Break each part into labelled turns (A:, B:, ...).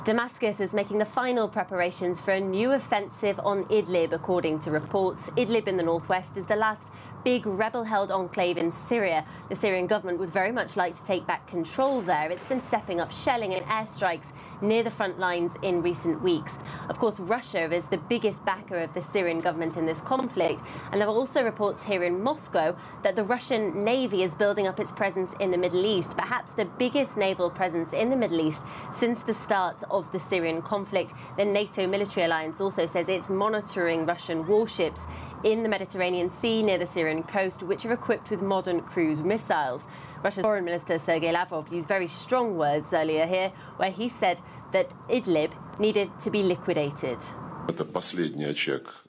A: Damascus is making the final preparations for a new offensive on Idlib, according to reports. Idlib in the northwest is the last big rebel-held enclave in Syria. The Syrian government would very much like to take back control there. It's been stepping up shelling and airstrikes near the front lines in recent weeks. Of course, Russia is the biggest backer of the Syrian government in this conflict, and there are also reports here in Moscow that the Russian Navy is building up its presence in the Middle East, perhaps the biggest naval presence in the Middle East since the start of the Syrian conflict. The NATO military alliance also says it's monitoring Russian warships in the Mediterranean Sea near the Syrian coast, which are equipped with modern cruise missiles. Russia's Foreign Minister Sergei Lavrov used very strong words earlier here, where he said that Idlib needed to be liquidated.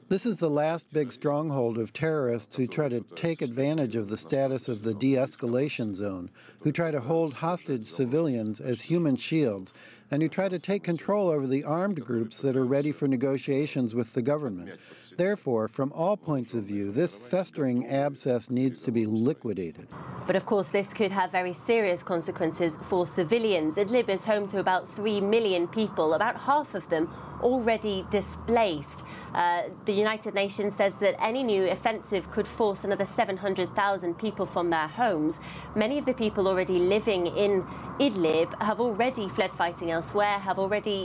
B: This is the last big stronghold of terrorists who try to take advantage of the status of the de-escalation zone, who try to hold hostage civilians as human shields, and who try to take control over the armed groups that are ready for negotiations with the government. Therefore, from all points of view, this festering abscess needs to be liquidated.
A: But of course, this could have very serious consequences for civilians. Idlib is home to about 3 million people, about half of them already displaced. The United Nations says that any new offensive could force another 700,000 people from their homes. Many of the people already living in Idlib have already fled fighting elsewhere,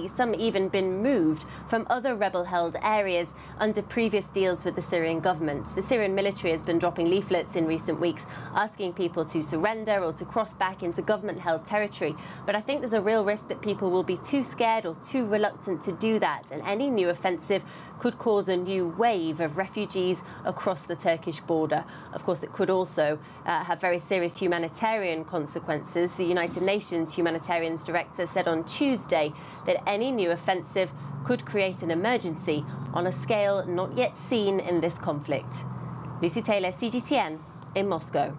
A: some even been moved from other rebel-held areas under previous deals with the Syrian government. The Syrian military has been dropping leaflets in recent weeks asking people to surrender or to cross back into government-held territory. But I think there's a real risk that people will be too scared or too reluctant to do that, and any new offensive could cause a new wave of refugees across the Turkish border. Of course, it could also have very serious humanitarian consequences. The United Nations Humanitarian Director said on Tuesday that any new offensive could create an emergency on a scale not yet seen in this conflict. Lucy Taylor, CGTN in Moscow.